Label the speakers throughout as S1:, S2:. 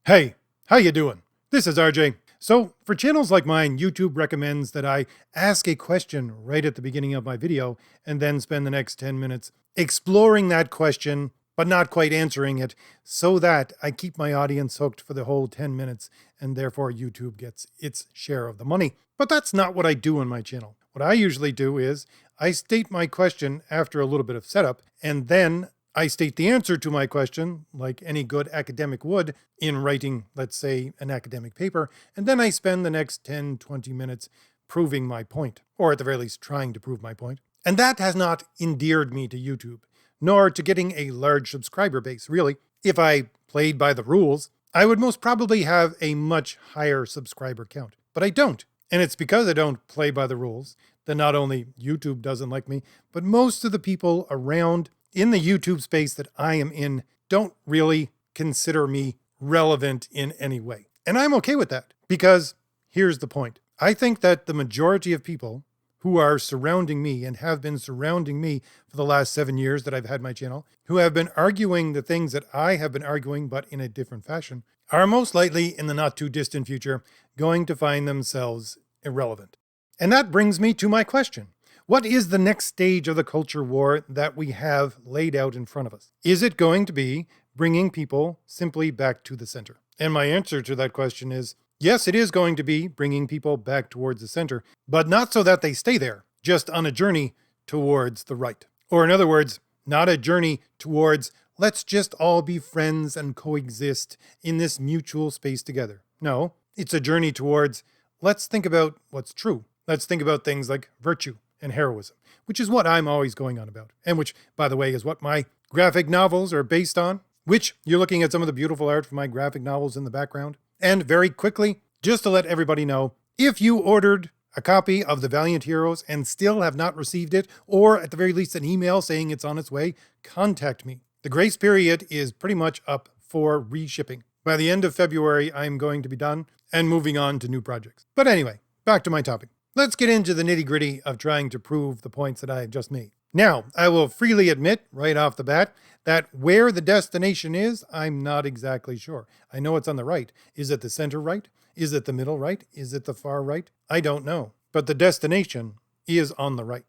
S1: Hey, how you doing? This is RJ. So, for channels like mine, YouTube recommends that I ask a question right at the beginning of my video and then spend the next 10 minutes exploring that question, but not quite answering it, so that I keep my audience hooked for the whole 10 minutes and therefore YouTube gets its share of the money. But that's not what I do on my channel. What I usually do is I state my question after a little bit of setup, and then I state the answer to my question, like any good academic would, in writing, let's say, an academic paper, and then I spend the next 10, 20 minutes proving my point, or at the very least trying to prove my point. And that has not endeared me to YouTube, nor to getting a large subscriber base, really. If I played by the rules, I would most probably have a much higher subscriber count, but I don't. And it's because I don't play by the rules that not only YouTube doesn't like me, but most of the people around in the YouTube space that I am in don't really consider me relevant in any way. And I'm okay with that, because here's the point. I think that the majority of people who are surrounding me and have been surrounding me for the last 7 years that I've had my channel, who have been arguing the things that I have been arguing, but in a different fashion, are most likely in the not too distant future going to find themselves irrelevant. And that brings me to my question. What is the next stage of the culture war that we have laid out in front of us? Is it going to be bringing people simply back to the center? And my answer to that question is, yes, it is going to be bringing people back towards the center, but not so that they stay there, just on a journey towards the right. Or in other words, not a journey towards, let's just all be friends and coexist in this mutual space together. No, it's a journey towards, let's think about what's true. Let's think about things like virtue and heroism, which is what I'm always going on about, and which, by the way, is what my graphic novels are based on, which you're looking at some of the beautiful art from my graphic novels in the background. And very quickly, just to let everybody know, if you ordered a copy of The Valiant Heroes and still have not received it, or at the very least an email saying it's on its way, contact me. The grace period is pretty much up for reshipping. By the end of February, I'm going to be done and moving on to new projects. But anyway, back to my topic. Let's get into the nitty-gritty of trying to prove the points that I have just made. Now, I will freely admit right off the bat that where the destination is, I'm not exactly sure. I know it's on the right. Is it the center right? Is it the middle right? Is it the far right? I don't know. But the destination is on the right.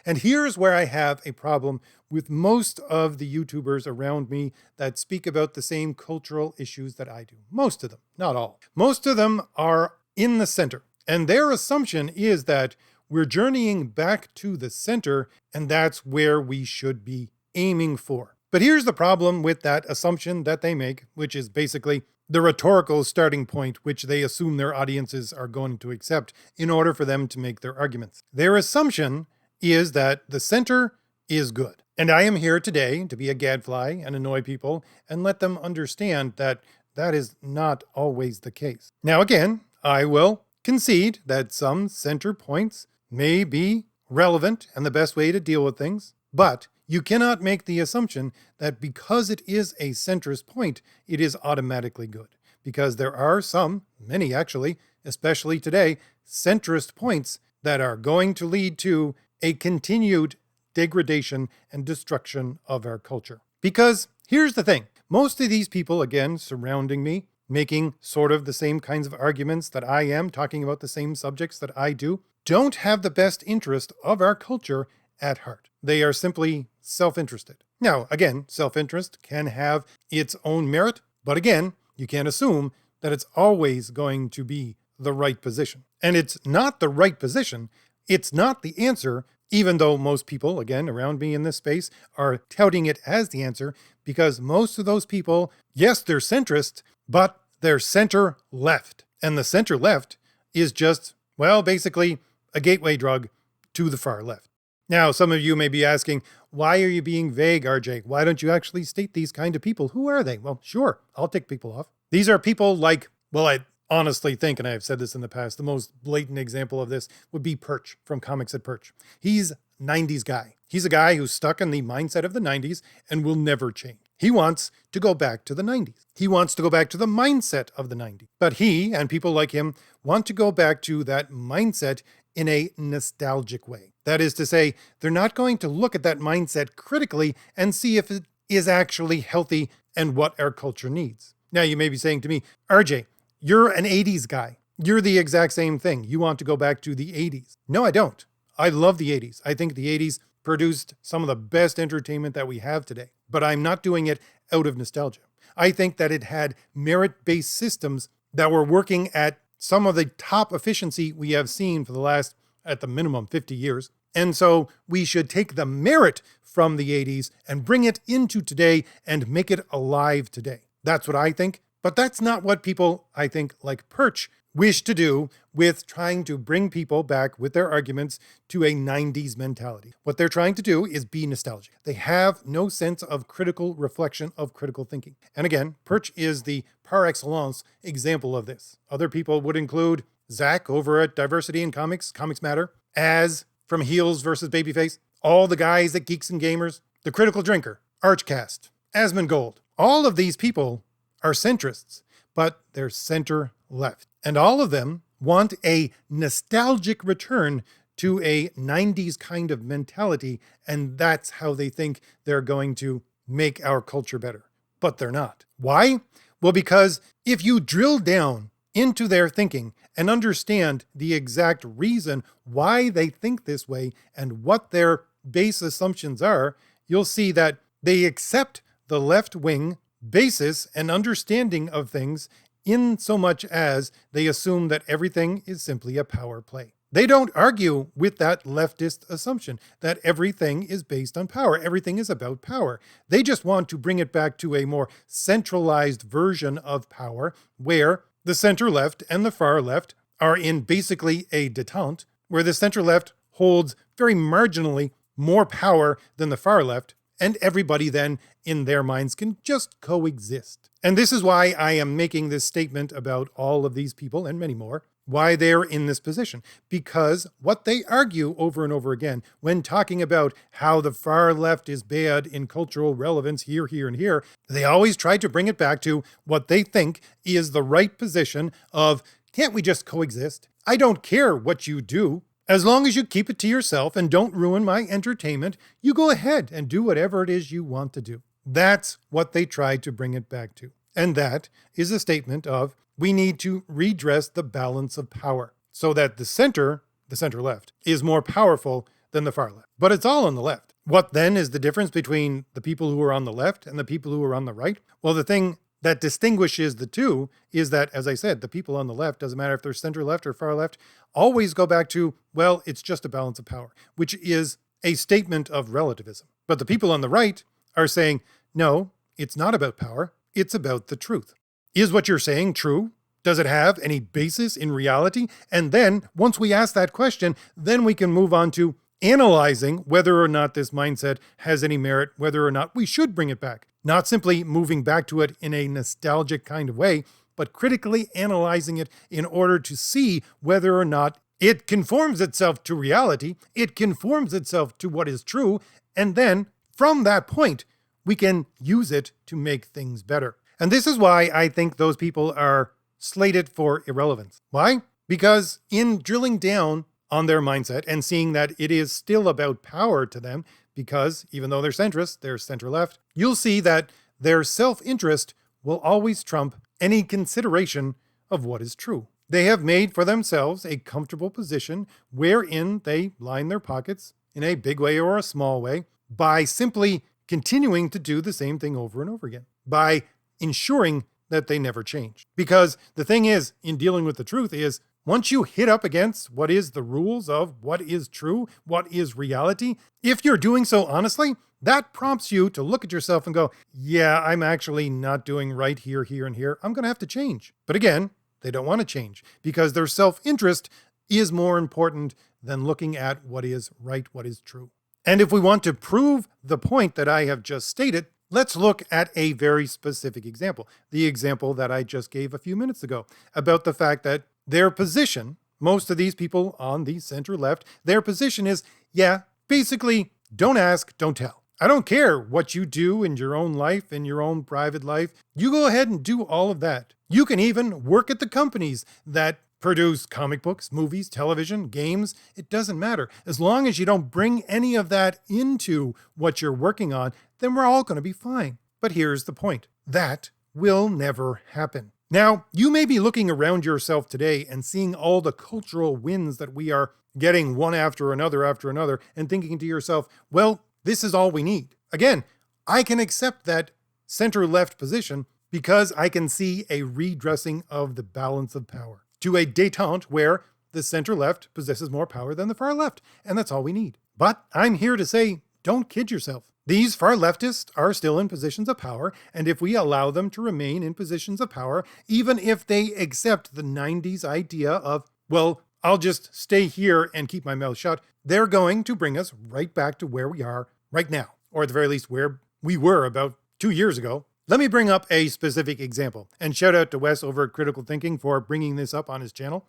S1: And here's where I have a problem with most of the YouTubers around me that speak about the same cultural issues that I do. Most of them, not all. Most of them are in the center. And their assumption is that we're journeying back to the center, and that's where we should be aiming for. But here's the problem with that assumption that they make, which is basically the rhetorical starting point which they assume their audiences are going to accept in order for them to make their arguments. Their assumption is that the center is good. And I am here today to be a gadfly and annoy people and let them understand that that is not always the case. Now again, I will concede that some center points may be relevant and the best way to deal with things, but you cannot make the assumption that because it is a centrist point, it is automatically good. Because there are some, many actually, especially today, centrist points that are going to lead to a continued degradation and destruction of our culture. Because here's the thing, most of these people, again, surrounding me, making sort of the same kinds of arguments that I am, talking about the same subjects that I do, don't have the best interest of our culture at heart. They are simply self-interested. Now, again, self-interest can have its own merit, but again, you can't assume that it's always going to be the right position. And it's not the right position, it's not the answer, even though most people, again, around me in this space, are touting it as the answer, because most of those people, yes, they're centrist, but they're center left. And the center left is just, well, basically a gateway drug to the far left. Now, some of you may be asking, why are you being vague, RJ? Why don't you actually state these kind of people? Who are they? Well, sure, I'll tick people off. These are people like, well, I honestly think, and I have said this in the past, the most blatant example of this would be Perch from Comics at Perch. He's 90s guy. He's a guy who's stuck in the mindset of the 90s and will never change. He wants to go back to the 90s. He wants to go back to the mindset of the 90s. But he and people like him want to go back to that mindset in a nostalgic way. That is to say, they're not going to look at that mindset critically and see if it is actually healthy and what our culture needs. Now you may be saying to me, RJ, you're an 80s guy. You're the exact same thing. You want to go back to the 80s. No, I don't. I love the 80s. I think the 80s produced some of the best entertainment that we have today, but I'm not doing it out of nostalgia. I think that it had merit-based systems that were working at some of the top efficiency we have seen for the last, at the minimum, 50 years. And so we should take the merit from the 80s and bring it into today and make it alive today. That's what I think. But that's not what people, I think, like Perch, wish to do with trying to bring people back with their arguments to a 90s mentality. What they're trying to do is be nostalgic. They have no sense of critical reflection, of critical thinking. And again, Perch is the par excellence example of this. Other people would include Zach over at Diversity in Comics, Comics Matter, Az from Heels versus Babyface, all the guys at Geeks and Gamers, The Critical Drinker, Archcast, Asmongold. All of these people are centrists, but they're center left. And all of them want a nostalgic return to a 90s kind of mentality, and that's how they think they're going to make our culture better. But they're not. Why? Well, because if you drill down into their thinking and understand the exact reason why they think this way and what their base assumptions are, you'll see that they accept the left-wing basis and understanding of things in so much as they assume that everything is simply a power play. They don't argue with that leftist assumption that everything is based on power. Everything is about power. They just want to bring it back to a more centralized version of power where the center left and the far left are in basically a detente, where the center left holds very marginally more power than the far left, and everybody then, in their minds, can just coexist. And this is why I am making this statement about all of these people, and many more, why they're in this position. Because what they argue over and over again when talking about how the far left is bad in cultural relevance here, here, and here, they always try to bring it back to what they think is the right position of, can't we just coexist? I don't care what you do. As long as you keep it to yourself and don't ruin my entertainment, you go ahead and do whatever it is you want to do. That's what they tried to bring it back to. And that is a statement of, we need to redress the balance of power so that the center left, is more powerful than the far left. But it's all on the left. What then is the difference between the people who are on the left and the people who are on the right? Well, the thing that distinguishes the two is that, as I said, the people on the left, doesn't matter if they're center left or far left, always go back to, well, it's just a balance of power, which is a statement of relativism. But the people on the right are saying, no, it's not about power, it's about the truth. Is what you're saying true? Does it have any basis in reality? And then, once we ask that question, then we can move on to analyzing whether or not this mindset has any merit, whether or not we should bring it back. Not simply moving back to it in a nostalgic kind of way, but critically analyzing it in order to see whether or not it conforms itself to reality, it conforms itself to what is true, and then, from that point, we can use it to make things better. And this is why I think those people are slated for irrelevance. Why? Because in drilling down on their mindset and seeing that it is still about power to them, because even though they're centrist, they're center-left, you'll see that their self-interest will always trump any consideration of what is true. They have made for themselves a comfortable position wherein they line their pockets in a big way or a small way by simply continuing to do the same thing over and over again, by ensuring that they never change. Because the thing is, in dealing with the truth is, once you hit up against what is the rules of what is true, what is reality, if you're doing so honestly, that prompts you to look at yourself and go, yeah, I'm actually not doing right here, here, and here. I'm going to have to change. But again, they don't want to change because their self-interest is more important than looking at what is right, what is true. And if we want to prove the point that I have just stated, let's look at a very specific example. The example that I just gave a few minutes ago about the fact that their position, most of these people on the center left, their position is, yeah, basically, don't ask, don't tell. I don't care what you do in your own life, in your own private life. You go ahead and do all of that. You can even work at the companies that produce comic books, movies, television, games. It doesn't matter. As long as you don't bring any of that into what you're working on, then we're all going to be fine. But here's the point. That will never happen. Now, you may be looking around yourself today and seeing all the cultural wins that we are getting one after another, and thinking to yourself, well, this is all we need. Again, I can accept that center-left position because I can see a redressing of the balance of power to a détente where the center-left possesses more power than the far left, and that's all we need. But I'm here to say, don't kid yourself. These far leftists are still in positions of power, and if we allow them to remain in positions of power, even if they accept the 90s idea of, well, I'll just stay here and keep my mouth shut, they're going to bring us right back to where we are right now, or at the very least where we were about 2 years ago. Let me bring up a specific example, and shout out to Wes over at Critical Thinking for bringing this up on his channel.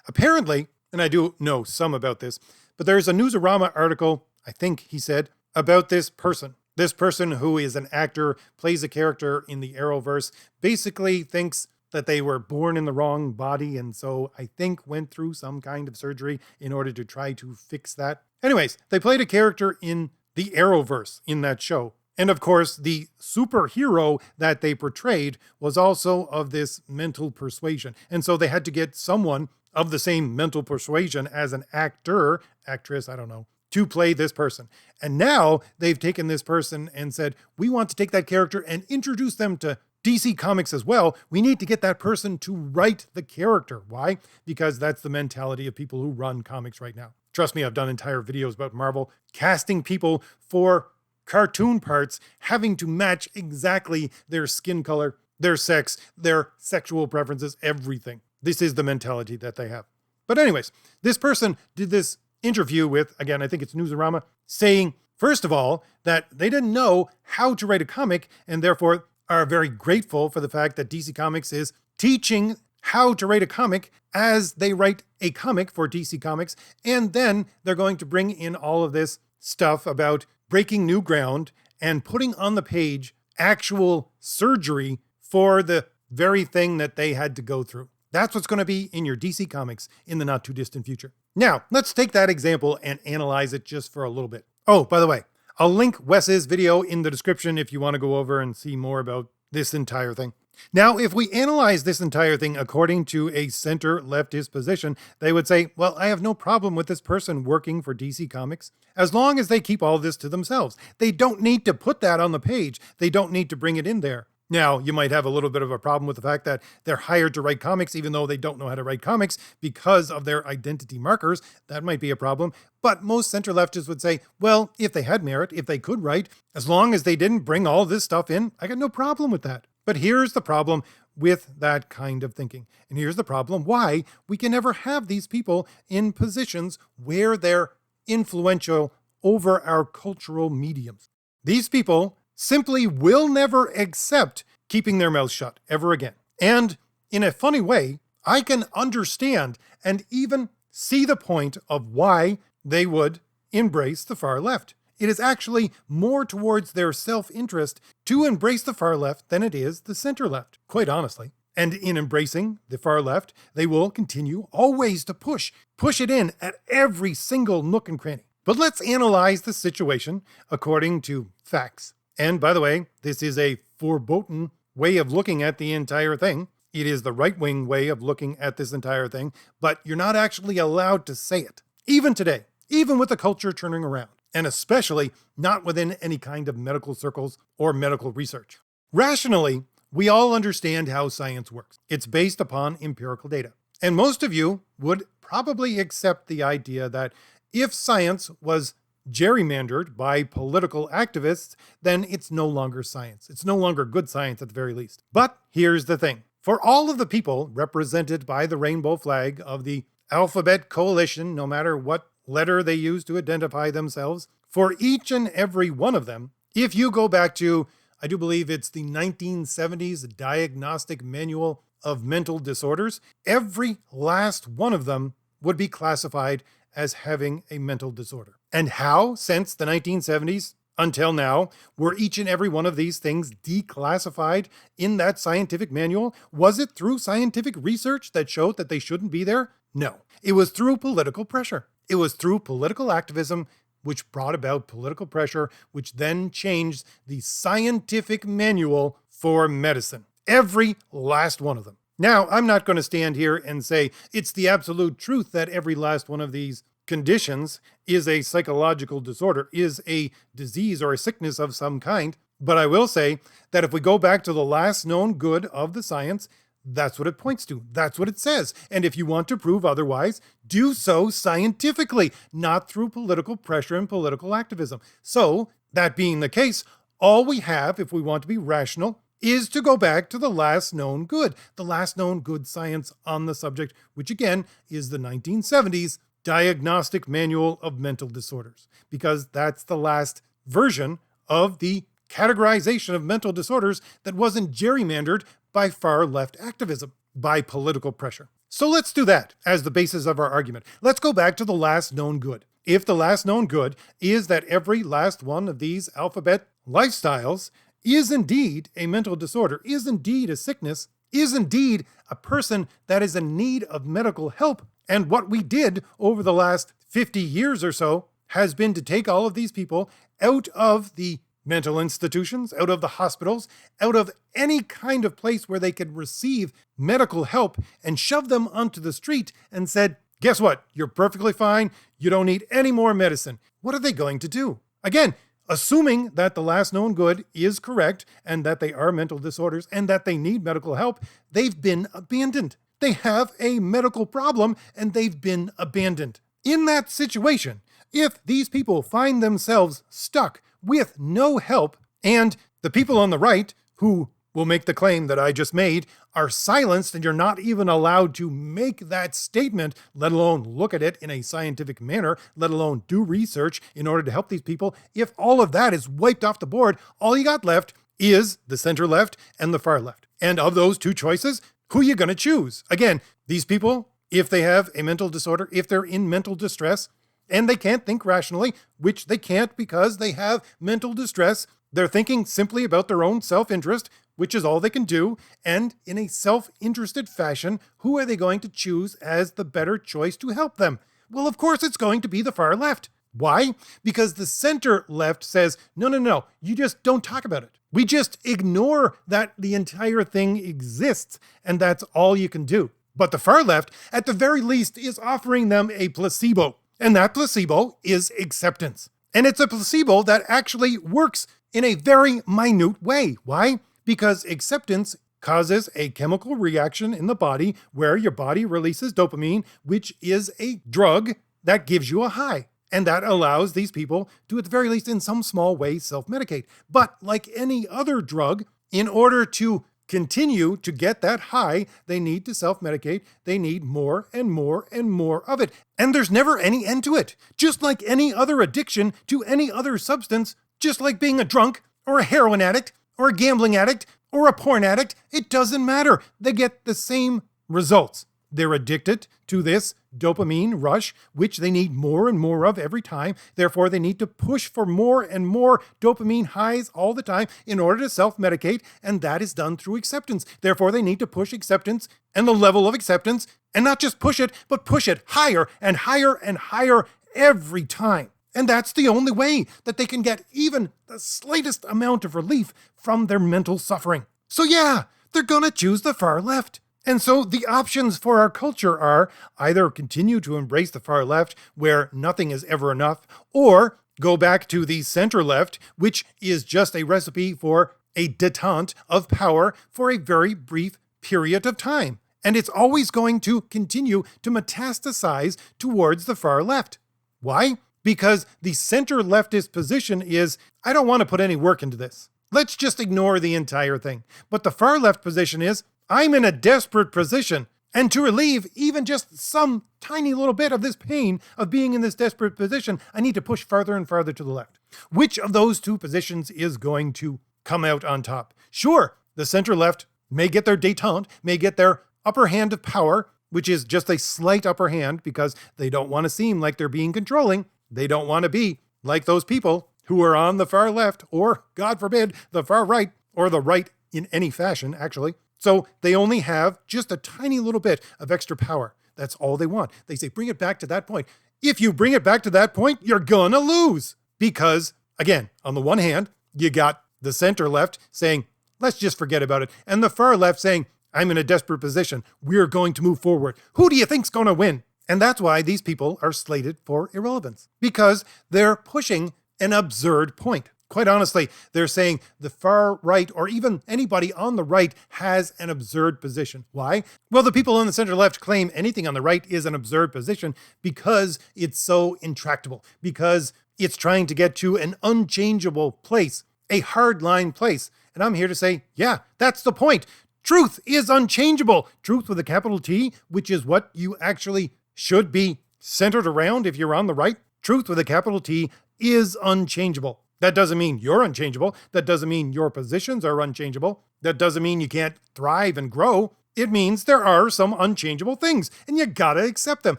S1: Apparently, and I do know some about this, but there's a Newsarama article, I think he said, about this person. This person who is an actor, plays a character in the Arrowverse, basically thinks that they were born in the wrong body, and so I think went through some kind of surgery in order to try to fix that. Anyways, they played a character in the Arrowverse in that show. And of course, the superhero that they portrayed was also of this mental persuasion. And so they had to get someone of the same mental persuasion as an actor, actress, I don't know, to play this person. And now they've taken this person and said, we want to take that character and introduce them to DC Comics as well. We need to get that person to write the character. Why? Because that's the mentality of people who run comics right now. Trust me, I've done entire videos about Marvel casting people for cartoon parts having to match exactly their skin color, their sex, their sexual preferences, everything. This is the mentality that they have. But anyways, this person did this interview with, again, I think it's Newsarama, saying, first of all, that they didn't know how to write a comic and therefore are very grateful for the fact that DC Comics is teaching how to write a comic as they write a comic for DC Comics. And then they're going to bring in all of this stuff about breaking new ground and putting on the page actual surgery for the very thing that they had to go through. That's what's going to be in your DC Comics in the not too distant future. Now, let's take that example and analyze it just for a little bit. Oh, by the way, I'll link Wes's video in the description if you want to go over and see more about this entire thing. Now, if we analyze this entire thing according to a center leftist position, they would say, well, I have no problem with this person working for DC Comics as long as they keep all this to themselves. They don't need to put that on the page. They don't need to bring it in there. Now, you might have a little bit of a problem with the fact that they're hired to write comics, even though they don't know how to write comics because of their identity markers. That might be a problem. But most center leftists would say, well, if they had merit, if they could write, as long as they didn't bring all this stuff in, I got no problem with that. But here's the problem with that kind of thinking. And here's the problem why we can never have these people in positions where they're influential over our cultural mediums. These people simply will never accept keeping their mouths shut ever again. And in a funny way, I can understand and even see the point of why they would embrace the far left. It is actually more towards their self-interest to embrace the far left than it is the center left, quite honestly. And in embracing the far left, they will continue always to push it in at every single nook and cranny. But let's analyze the situation according to facts. And by the way, this is a verboten way of looking at the entire thing. It is the right-wing way of looking at this entire thing, but you're not actually allowed to say it. Even today, even with the culture turning around, and especially not within any kind of medical circles or medical research. Rationally, we all understand how science works. It's based upon empirical data. And most of you would probably accept the idea that if science was gerrymandered by political activists, then it's no longer science. It's no longer good science at the very least. But here's the thing. For all of the people represented by the rainbow flag of the Alphabet Coalition, no matter what letter they use to identify themselves, for each and every one of them, if you go back to, I do believe it's the 1970s Diagnostic Manual of Mental Disorders, every last one of them would be classified as having a mental disorder. And how, since the 1970s until now, were each and every one of these things declassified in that scientific manual? Was it through scientific research that showed that they shouldn't be there? No. It was through political pressure. It was through political activism, which brought about political pressure, which then changed the scientific manual for medicine. Every last one of them. Now, I'm not going to stand here and say it's the absolute truth that every last one of these conditions is a psychological disorder, is a disease or a sickness of some kind. But I will say that if we go back to the last known good of the science, that's what it points to. That's what it says. And if you want to prove otherwise, do so scientifically, not through political pressure and political activism. So, that being the case, all we have, if we want to be rational, is to go back to the last known good science on the subject, which again is the 1970s Diagnostic Manual of Mental Disorders, because that's the last version of the categorization of mental disorders that wasn't gerrymandered by far left activism, by political pressure. So let's do that as the basis of our argument. Let's go back to the last known good. If the last known good is that every last one of these alphabet lifestyles is indeed a mental disorder, is indeed a sickness, is indeed a person that is in need of medical help, and what we did over the last 50 years or so has been to take all of these people out of the mental institutions, out of the hospitals, out of any kind of place where they could receive medical help, and shove them onto the street and said, guess what? You're perfectly fine. You don't need any more medicine. What are they going to do? Again, assuming that the last known good is correct and that they are mental disorders and that they need medical help, they've been abandoned. They have a medical problem and they've been abandoned. In that situation, if these people find themselves stuck with no help, and the people on the right who will make the claim that I just made are silenced and you're not even allowed to make that statement, let alone look at it in a scientific manner, let alone do research in order to help these people, if all of that is wiped off the board, all you got left is the center left and the far left. And of those two choices, who are you going to choose? Again, these people, if they have a mental disorder, if they're in mental distress, and they can't think rationally, which they can't because they have mental distress, they're thinking simply about their own self-interest, which is all they can do, and in a self-interested fashion, who are they going to choose as the better choice to help them? Well, of course, it's going to be the far left. Why? Because the center left says, no, you just don't talk about it. We just ignore that the entire thing exists, and that's all you can do. But the far left, at the very least, is offering them a placebo. And that placebo is acceptance. And it's a placebo that actually works in a very minute way. Why? Because acceptance causes a chemical reaction in the body where your body releases dopamine, which is a drug that gives you a high. And that allows these people to, at the very least in some small way, self-medicate. But like any other drug, in order to continue to get that high, they need to self-medicate. They need more and more and more of it. And there's never any end to it. Just like any other addiction to any other substance, just like being a drunk or a heroin addict or a gambling addict or a porn addict, it doesn't matter. They get the same results. They're addicted to this dopamine rush, which they need more and more of every time. Therefore, they need to push for more and more dopamine highs all the time in order to self-medicate, and that is done through acceptance. Therefore, they need to push acceptance and the level of acceptance, and not just push it, but push it higher and higher and higher every time. And that's the only way that they can get even the slightest amount of relief from their mental suffering. So yeah, they're gonna choose the far left. And so the options for our culture are either continue to embrace the far left, where nothing is ever enough, or go back to the center left, which is just a recipe for a détente of power for a very brief period of time. And it's always going to continue to metastasize towards the far left. Why? Because the center leftist position is, I don't want to put any work into this. Let's just ignore the entire thing. But the far left position is, I'm in a desperate position, and to relieve even just some tiny little bit of this pain of being in this desperate position, I need to push farther and farther to the left. Which of those two positions is going to come out on top? Sure, the center left may get their détente, may get their upper hand of power, which is just a slight upper hand because they don't want to seem like they're being controlling. They don't want to be like those people who are on the far left, or, God forbid, the far right, or the right in any fashion, actually. So they only have just a tiny little bit of extra power. That's all they want. They say, bring it back to that point. If you bring it back to that point, you're gonna lose. Because, again, on the one hand, you got the center left saying, let's just forget about it. And the far left saying, I'm in a desperate position. We're going to move forward. Who do you think's going to win? And that's why these people are slated for irrelevance, because they're pushing an absurd point. Quite honestly, they're saying the far right, or even anybody on the right, has an absurd position. Why? Well, the people on the center left claim anything on the right is an absurd position because it's so intractable, because it's trying to get to an unchangeable place, a hardline place. And I'm here to say, yeah, that's the point. Truth is unchangeable. Truth with a capital T, which is what you actually should be centered around if you're on the right. Truth with a capital T is unchangeable. That doesn't mean you're unchangeable. That doesn't mean your positions are unchangeable. That doesn't mean you can't thrive and grow. It means there are some unchangeable things, and you gotta accept them.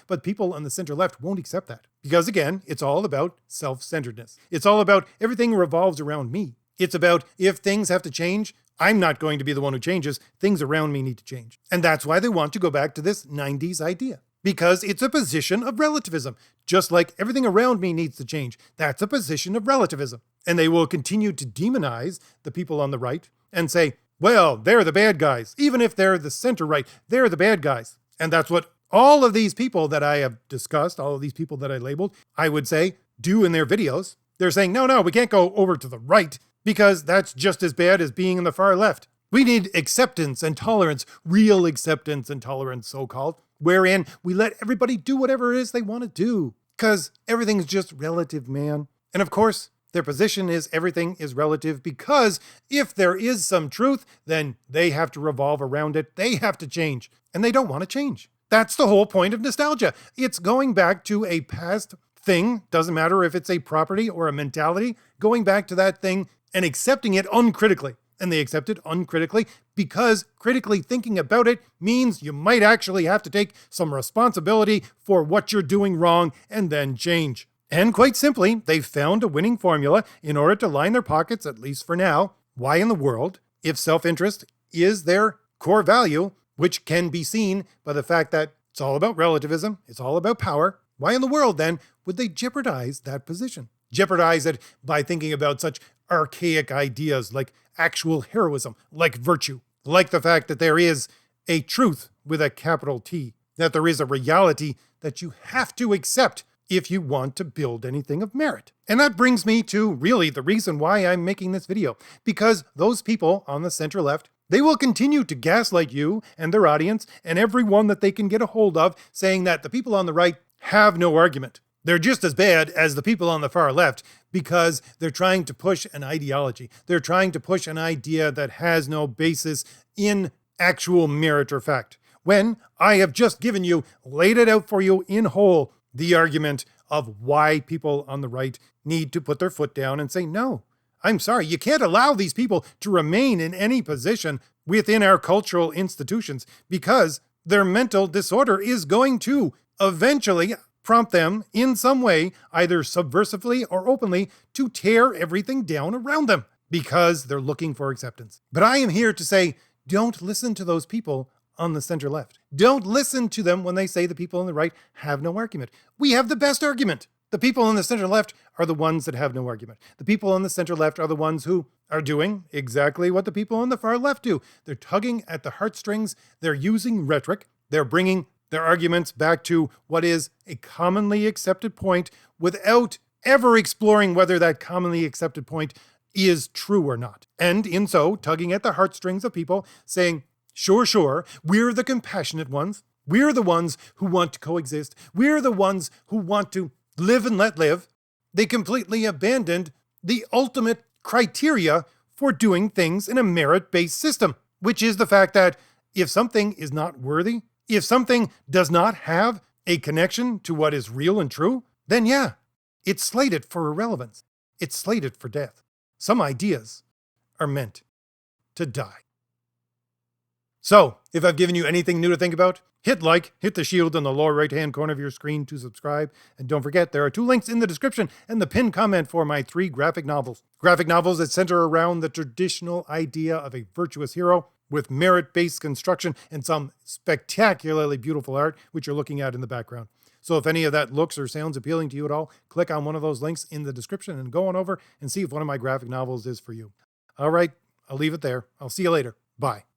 S1: But people on the center left won't accept that. Because again, it's all about self-centeredness. It's all about everything revolves around me. It's about if things have to change, I'm not going to be the one who changes. Things around me need to change. And that's why they want to go back to this 90s idea. Because it's a position of relativism. Just like everything around me needs to change. That's a position of relativism. And they will continue to demonize the people on the right and say, well, they're the bad guys. Even if they're the center right, they're the bad guys. And that's what all of these people that I have discussed, all of these people that I labeled, I would say, do in their videos. They're saying, no, we can't go over to the right because that's just as bad as being in the far left. We need acceptance and tolerance, real acceptance and tolerance, so-called, wherein we let everybody do whatever it is they want to do. Because everything's just relative, man. And of course, their position is everything is relative because if there is some truth, then they have to revolve around it. They have to change. And they don't want to change. That's the whole point of nostalgia. It's going back to a past thing. Doesn't matter if it's a property or a mentality. Going back to that thing and accepting it uncritically. And they accept it uncritically because critically thinking about it means you might actually have to take some responsibility for what you're doing wrong and then change. And quite simply, they've found a winning formula in order to line their pockets, at least for now. Why in the world, if self-interest is their core value, which can be seen by the fact that it's all about relativism, it's all about power, why in the world then would they jeopardize that position? Jeopardize it by thinking about such archaic ideas like actual heroism, like virtue, like the fact that there is a truth with a capital T, that there is a reality that you have to accept if you want to build anything of merit. And that brings me to really the reason why I'm making this video, because those people on the center left, they will continue to gaslight you and their audience and everyone that they can get a hold of, saying that the people on the right have no argument. They're just as bad as the people on the far left because they're trying to push an ideology. They're trying to push an idea that has no basis in actual merit or fact. When I have just given you, laid it out for you in whole, the argument of why people on the right need to put their foot down and say, no, I'm sorry, you can't allow these people to remain in any position within our cultural institutions because their mental disorder is going to eventually prompt them in some way, either subversively or openly, to tear everything down around them because they're looking for acceptance. But I am here to say, don't listen to those people on the center left. Don't listen to them when they say the people on the right have no argument. We have the best argument. The people on the center left are the ones that have no argument. The people on the center left are the ones who are doing exactly what the people on the far left do. They're tugging at the heartstrings. They're using rhetoric. They're bringing their arguments back to what is a commonly accepted point without ever exploring whether that commonly accepted point is true or not. And in so, tugging at the heartstrings of people, saying, sure, we're the compassionate ones. We're the ones who want to coexist. We're the ones who want to live and let live. They completely abandoned the ultimate criteria for doing things in a merit-based system, which is the fact that if something is not worthy, if something does not have a connection to what is real and true, then yeah, it's slated for irrelevance. It's slated for death. Some ideas are meant to die. So, if I've given you anything new to think about, hit like, hit the shield in the lower right-hand corner of your screen to subscribe, and don't forget there are 2 links in the description and the pinned comment for my 3 graphic novels. Graphic novels that center around the traditional idea of a virtuous hero with merit-based construction and some spectacularly beautiful art, which you're looking at in the background. So if any of that looks or sounds appealing to you at all, click on one of those links in the description and go on over and see if one of my graphic novels is for you. All right, I'll leave it there. I'll see you later. Bye.